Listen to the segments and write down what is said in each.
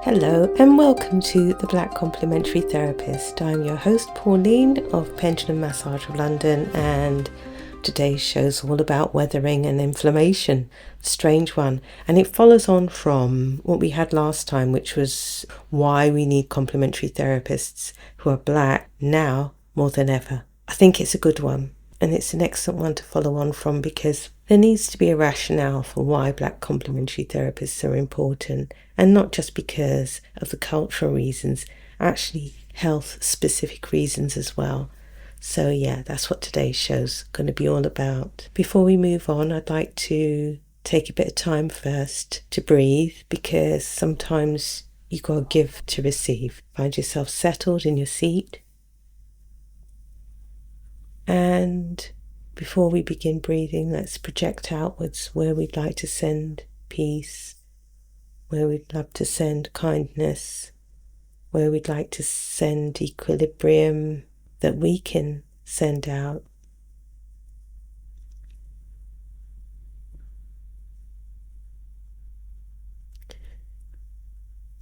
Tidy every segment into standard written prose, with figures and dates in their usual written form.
Hello and welcome to The Black Complementary Therapist. I'm your host Pauline of Pendulum Massage of London, and today's show's all about weathering and inflammation, a strange one, and it follows on from what we had last time, which was why we need complementary therapists who are black now more than ever. I think it's a good one, and it's an excellent one to follow on from because there needs to be a rationale for why black complementary therapists are important, and not just because of the cultural reasons, actually health specific reasons as well. So yeah, that's what today's show's going to be all about. Before we move on, I'd like to take a bit of time first to breathe, because sometimes you got to give to receive. Find yourself settled in your seat. And before we begin breathing, let's project outwards where we'd like to send peace, where we'd love to send kindness, where we'd like to send equilibrium that we can send out.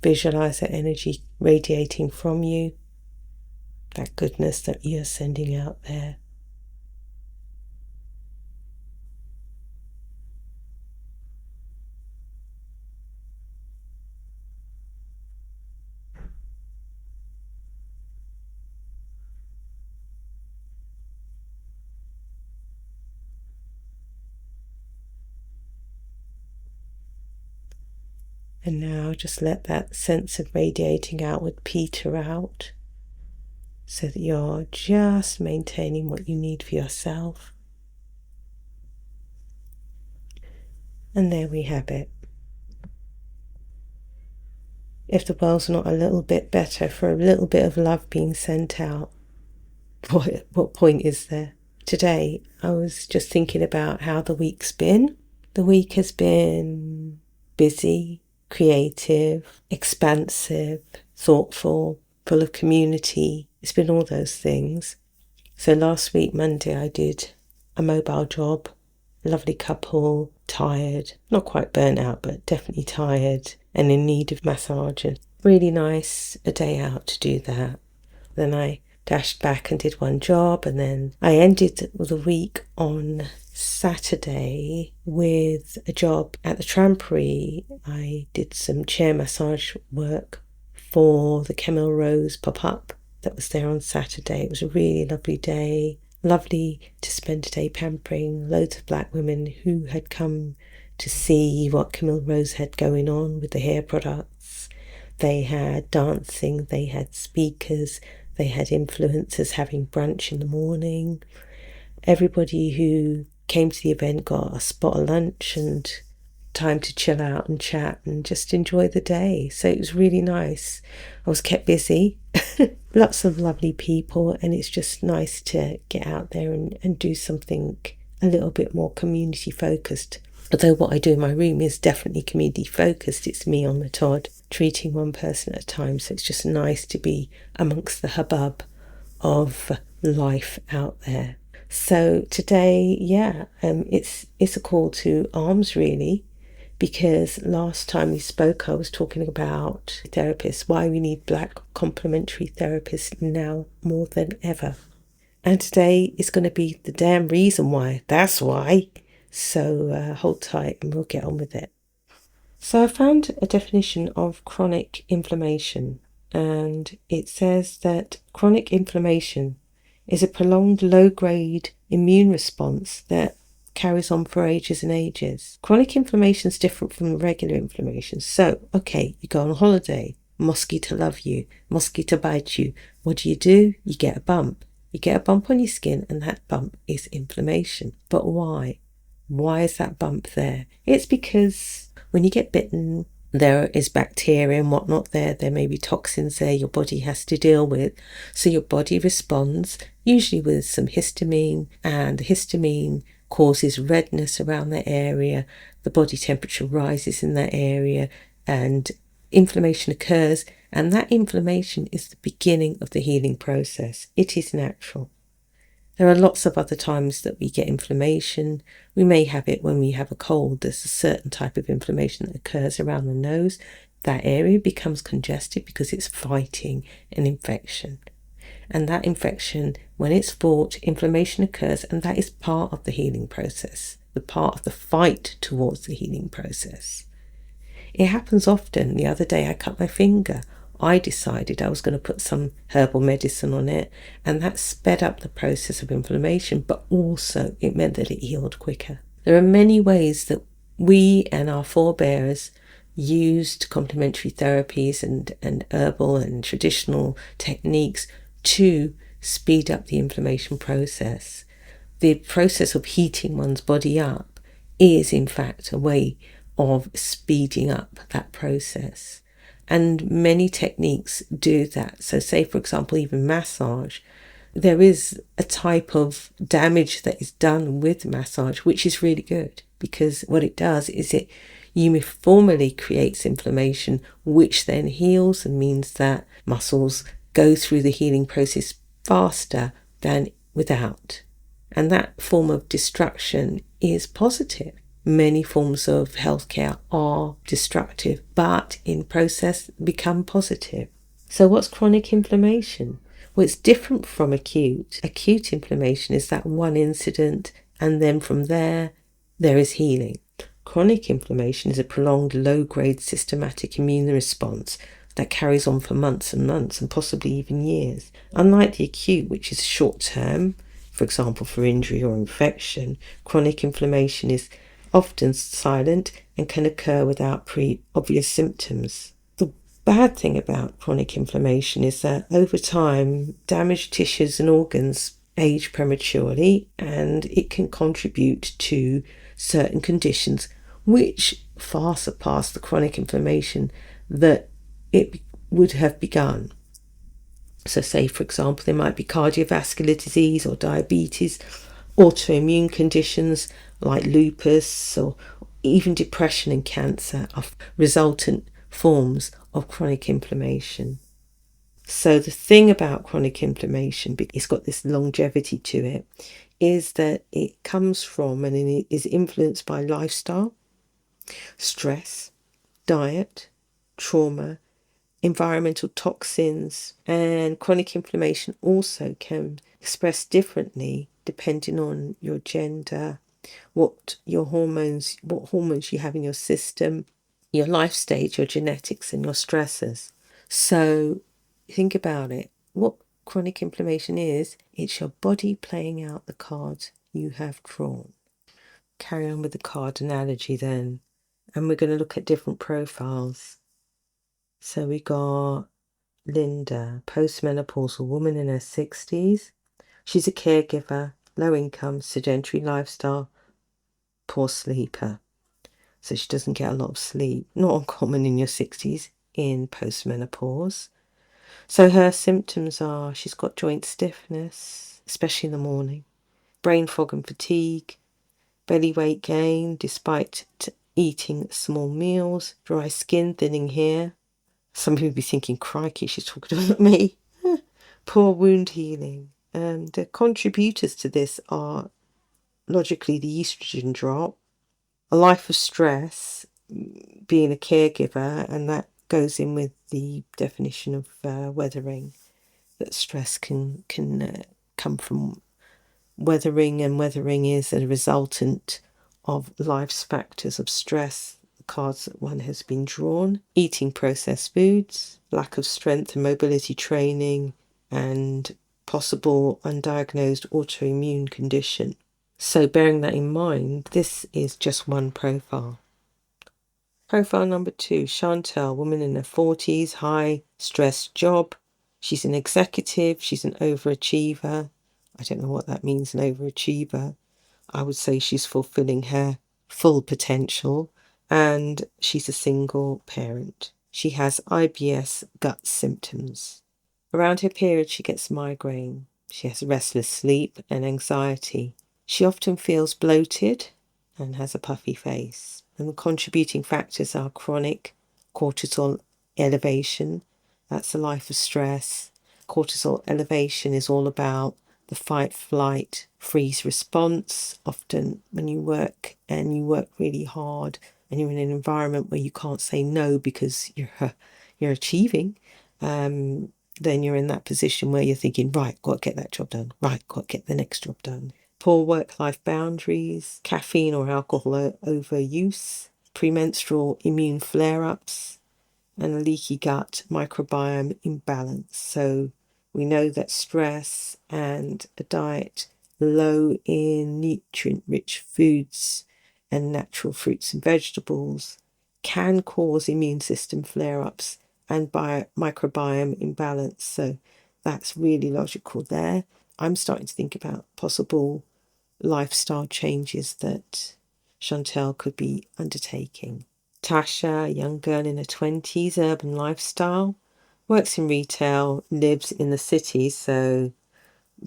Visualize that energy radiating from you, that goodness that you're sending out there. And now just let that sense of radiating outward peter out, so that you're just maintaining what you need for yourself. And there we have it. If the world's not a little bit better for a little bit of love being sent out, what point is there? Today, I was just thinking about how the week's been. The week has been busy, creative, expansive, thoughtful, full of community. It's been all those things. So last week, Monday, I did a mobile job. Lovely couple, tired, not quite burnt out, but definitely tired and in need of massage. And really nice, a day out to do that. Then I dashed back and did one job, and then I ended the week on Saturday with a job at the Trampery. I did some chair massage work for the Camille Rose pop-up that was there on Saturday. It was a really lovely day. Lovely to spend a day pampering loads of black women who had come to see what Camille Rose had going on with the hair products. They had dancing, they had speakers, they had influencers having brunch in the morning. Everybody who came to the event got a spot of lunch and time to chill out and chat and just enjoy the day. So it was really nice. I was kept busy. Lots of lovely people, and it's just nice to get out there and do something a little bit more community focused. Although what I do in my room is definitely community focused. It's me on the Todd, treating one person at a time. So it's just nice to be amongst the hubbub of life out there. So today, it's a call to arms really, because last time we spoke I was talking about therapists, why we need black complementary therapists now more than ever. And today is going to be the damn reason why. That's why. So hold tight and we'll get on with it. So I found a definition of chronic inflammation, and it says that chronic inflammation is a prolonged low-grade immune response that carries on for ages and ages. Chronic inflammation is different from regular inflammation. So, okay, you go on holiday, mosquito love you, mosquito bite you. What do? You get a bump. You get a bump on your skin, and that bump is inflammation. But why? Why is that bump there? It's because when you get bitten, there is bacteria and whatnot there. There may be toxins there your body has to deal with. So your body responds, usually with some histamine, and the histamine causes redness around that area. The body temperature rises in that area and inflammation occurs. And that inflammation is the beginning of the healing process. It is natural. There are lots of other times that we get inflammation. We may have it when we have a cold. There's a certain type of inflammation that occurs around the nose. that area becomes congested because it's fighting an infection. And that infection, when it's fought, inflammation occurs, and that is part of the healing process, the part of the fight towards the healing process. It happens often. The other day I cut my finger. I decided I was going to put some herbal medicine on it, and that sped up the process of inflammation, but also it meant that it healed quicker. There are many ways that we and our forebears used complementary therapies and herbal and traditional techniques to speed up the inflammation process. The process of heating one's body up is in fact a way of speeding up that process. And many techniques do that. So say, for example, even massage. There is a type of damage that is done with massage, which is really good, because what it does is it uniformly creates inflammation, which then heals and means that muscles go through the healing process faster than without. And that form of destruction is positive. Many forms of healthcare are destructive, but in process become positive. So what's chronic inflammation? Well, it's different from acute. Acute inflammation is that one incident, and then from there is healing. Chronic inflammation is a prolonged low-grade systematic immune response that carries on for months and months and possibly even years. Unlike the acute, which is short-term, for example, for injury or infection, chronic inflammation is often silent and can occur without obvious symptoms. The bad thing about chronic inflammation is that over time, damaged tissues and organs age prematurely, and it can contribute to certain conditions which far surpass the chronic inflammation that it would have begun. So say, for example, there might be cardiovascular disease or diabetes, autoimmune conditions like lupus, or even depression and cancer are resultant forms of chronic inflammation. So the thing about chronic inflammation, it's got this longevity to it, is that it comes from and it is influenced by lifestyle, stress, diet, trauma, environmental toxins, and chronic inflammation also can express differently depending on your gender, what hormones you have in your system, your life stage, your genetics, and your stressors. So think about it. What chronic inflammation is, it's your body playing out the cards you have drawn. Carry on with the card analogy then, and we're going to look at different profiles. So we got Linda, postmenopausal woman in her 60s. She's a caregiver, low income, sedentary lifestyle, poor sleeper. So she doesn't get a lot of sleep. Not uncommon in your 60s in postmenopause. So her symptoms are she's got joint stiffness, especially in the morning, brain fog and fatigue, belly weight gain despite eating small meals, dry skin, thinning hair. Some people be thinking, crikey, she's talking about me. Poor wound healing. The contributors to this are logically the estrogen drop, a life of stress, being a caregiver, and that goes in with the definition of weathering, that stress can come from weathering, and weathering is a resultant of life's factors of stress, the cards that one has been drawn. Eating processed foods, lack of strength and mobility training, and possible undiagnosed autoimmune condition. So bearing that in mind, this is just one profile. Profile number 2, Chantel, woman in her 40s, high stress job. She's an executive, she's an overachiever. I don't know what that means, an overachiever. I would say she's fulfilling her full potential, and she's a single parent. She has IBS gut symptoms. Around her period, she gets migraine. She has restless sleep and anxiety. She often feels bloated and has a puffy face. And the contributing factors are chronic cortisol elevation. That's a life of stress. Cortisol elevation is all about the fight, flight, freeze response. Often when you work and you work really hard and you're in an environment where you can't say no because you're achieving, then you're in that position where you're thinking, right, got to get that job done. Right, got to get the next job done. Poor work-life boundaries, caffeine or alcohol overuse, premenstrual immune flare-ups, and a leaky gut microbiome imbalance. So we know that stress and a diet low in nutrient-rich foods and natural fruits and vegetables can cause immune system flare-ups and microbiome imbalance. So that's really logical there. I'm starting to think about possible lifestyle changes that Chantel could be undertaking. Tasha, a young girl in her 20s, urban lifestyle, works in retail, lives in the city, so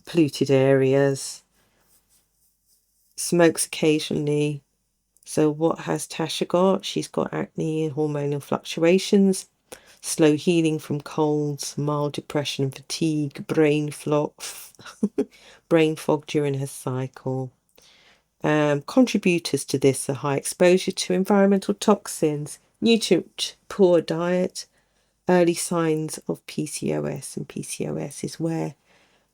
polluted areas, smokes occasionally. So what has Tasha got? She's got acne and hormonal fluctuations, slow healing from colds, mild depression and fatigue, brain fog during her cycle. Contributors to this are high exposure to environmental toxins, nutrient poor diet, early signs of PCOS. And PCOS is where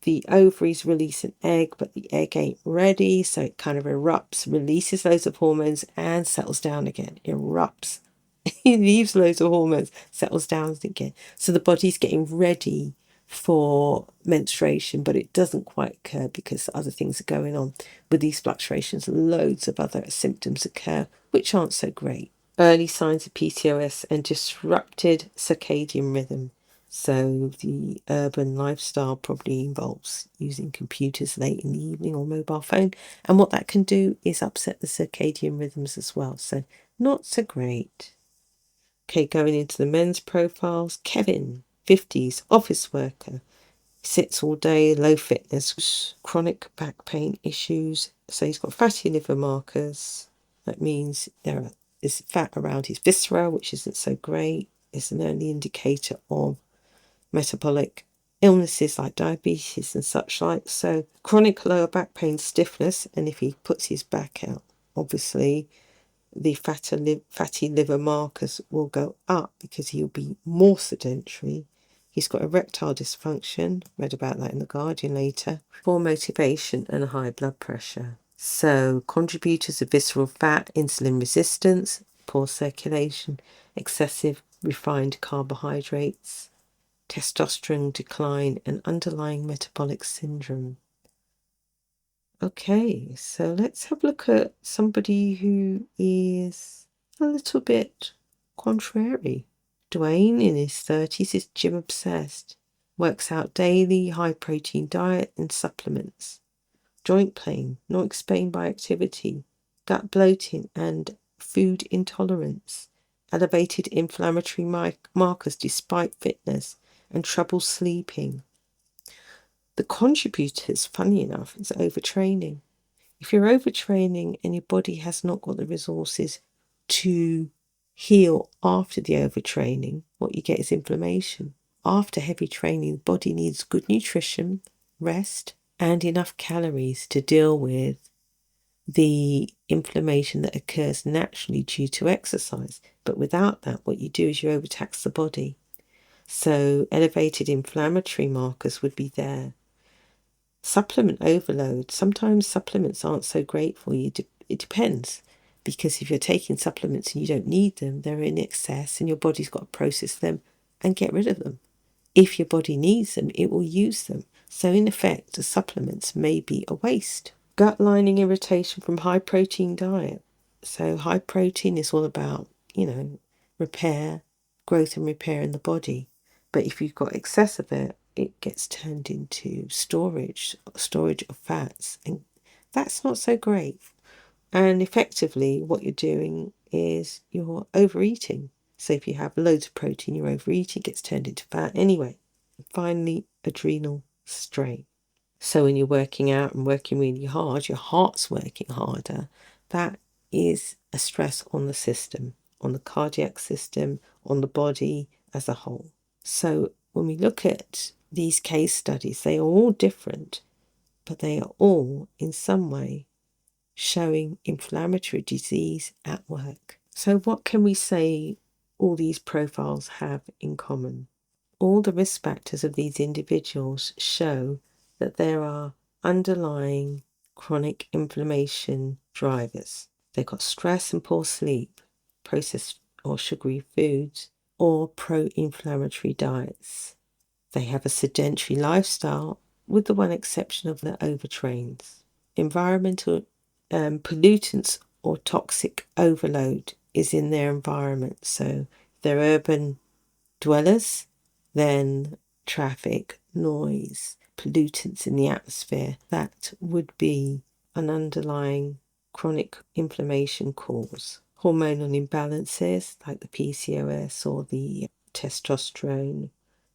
the ovaries release an egg, but the egg ain't ready, so it kind of erupts, releases loads of hormones and settles down again. Erupts, it leaves loads of hormones, settles down again. So the body's getting ready for menstruation, but it doesn't quite occur because other things are going on. With these fluctuations, loads of other symptoms occur, which aren't so great. Early signs of PCOS and disrupted circadian rhythm. So the urban lifestyle probably involves using computers late in the evening or mobile phone. And what that can do is upset the circadian rhythms as well. So not so great. Okay, going into the men's profiles. Kevin, 50s, office worker. Sits all day, low fitness, chronic back pain issues. So he's got fatty liver markers. That means there is fat around his viscera, which isn't so great. It's an early indicator of metabolic illnesses like diabetes and such like. So chronic lower back pain, stiffness, and if he puts his back out, obviously the fatty liver markers will go up because he'll be more sedentary. He's got erectile dysfunction, read about that in The Guardian later, poor motivation and high blood pressure. So contributors of visceral fat, insulin resistance, poor circulation, excessive refined carbohydrates, testosterone decline and underlying metabolic syndrome. Okay, so let's have a look at somebody who is a little bit contrary. Dwayne, in his 30s, is gym obsessed, works out daily, high protein diet and supplements. Joint pain, not explained by activity, gut bloating and food intolerance, elevated inflammatory markers despite fitness, and trouble sleeping. The contributors, funny enough, is overtraining. If you're overtraining and your body has not got the resources to heal after the overtraining, what you get is inflammation. After heavy training, the body needs good nutrition, rest, and enough calories to deal with the inflammation that occurs naturally due to exercise. But without that, what you do is you overtax the body. So elevated inflammatory markers would be there. Supplement overload. Sometimes supplements aren't so great for you. It depends. Because if you're taking supplements and you don't need them, they're in excess and your body's got to process them and get rid of them. If your body needs them, it will use them. So in effect, the supplements may be a waste. Gut lining irritation from high protein diet. So high protein is all about, repair, growth and repair in the body. But if you've got excess of it, it gets turned into storage of fats, and that's not so great. And effectively what you're doing is you're overeating. So if you have loads of protein, you're overeating, it gets turned into fat anyway. And finally, adrenal strain. So when you're working out and working really hard, your heart's working harder. That is a stress on the system, on the cardiac system, on the body as a whole. So when we look at these case studies, they are all different, but they are all in some way showing inflammatory disease at work. So what can we say all these profiles have in common? All the risk factors of these individuals show that there are underlying chronic inflammation drivers. They've got stress and poor sleep, processed or sugary foods, or pro-inflammatory diets. They have a sedentary lifestyle, with the one exception of the overtrains. Environmental pollutants or toxic overload is in their environment. So they're urban dwellers, then traffic, noise, pollutants in the atmosphere, that would be an underlying chronic inflammation cause. Hormonal imbalances like the PCOS or the testosterone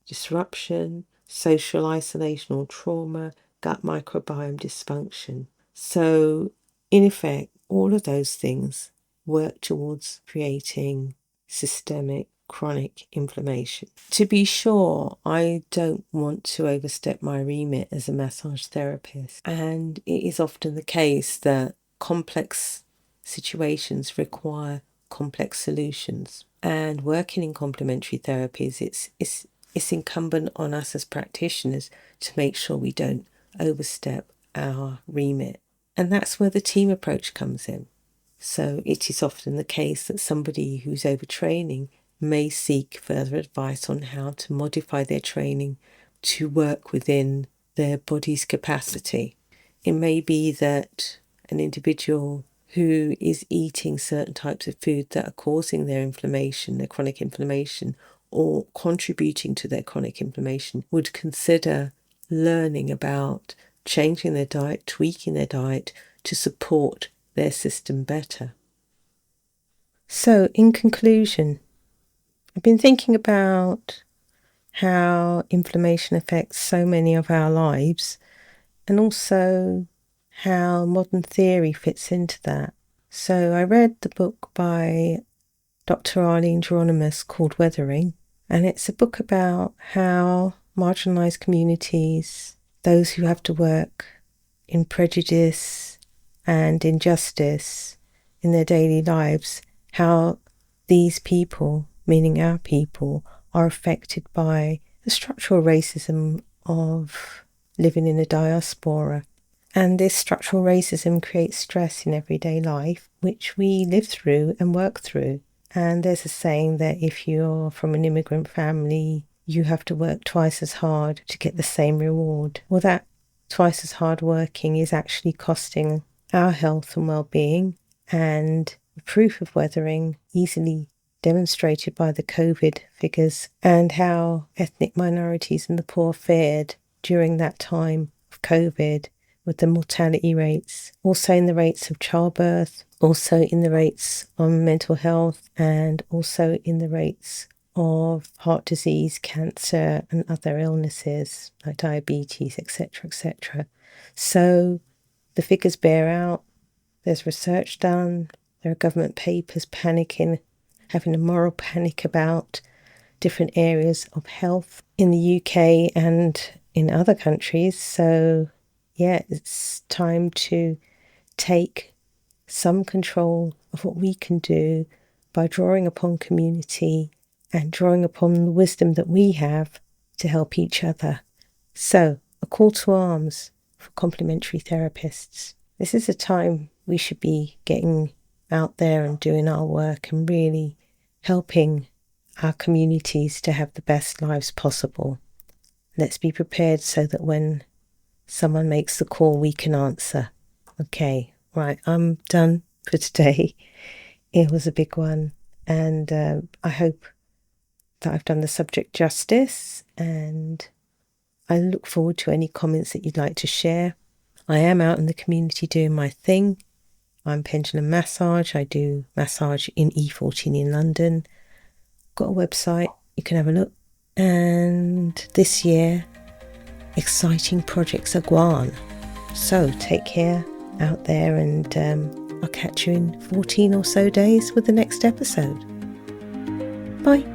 disruption, social isolation or trauma, gut microbiome dysfunction. So, in effect, all of those things work towards creating systemic chronic inflammation. To be sure, I don't want to overstep my remit as a massage therapist, and it is often the case that complex situations require complex solutions. And working in complementary therapies, it's incumbent on us as practitioners to make sure we don't overstep our remit. And that's where the team approach comes in. So it is often the case that somebody who's overtraining may seek further advice on how to modify their training to work within their body's capacity. It may be that an individual who is eating certain types of food that are causing their inflammation, their chronic inflammation, or contributing to their chronic inflammation, would consider learning about changing their diet, tweaking their diet to support their system better. So, in conclusion, I've been thinking about how inflammation affects so many of our lives, and also how modern theory fits into that. So I read the book by Dr. Arlene Geronimus called Weathering, and it's a book about how marginalised communities, those who have to work in prejudice and injustice in their daily lives, how these people, meaning our people, are affected by the structural racism of living in a diaspora. And this structural racism creates stress in everyday life, which we live through and work through. And there's a saying that if you're from an immigrant family, you have to work twice as hard to get the same reward. Well, that twice as hard working is actually costing our health and well-being, and the proof of Weathering easily demonstrated by the COVID figures and how ethnic minorities and the poor fared during that time of COVID, with the mortality rates, also in the rates of childbirth, also in the rates on mental health, and also in the rates of heart disease, cancer, and other illnesses like diabetes, etc., etc. So the figures bear out. There's research done. There are government papers panicking, having a moral panic about different areas of health in the UK and in other countries. So yeah, it's time to take some control of what we can do by drawing upon community and drawing upon the wisdom that we have to help each other. So, a call to arms for complementary therapists. This is a time we should be getting out there and doing our work and really helping our communities to have the best lives possible. Let's be prepared so that when someone makes the call, we can answer. Okay, right, I'm done for today. It was a big one, and I hope that I've done the subject justice, and I look forward to any comments that you'd like to share. I am out in the community doing my thing. I'm Pendulum Massage. I do massage in E14 in London. Got a website, you can have a look. And this year, exciting projects are going. So take care out there, and I'll catch you in 14 or so days with the next episode. Bye.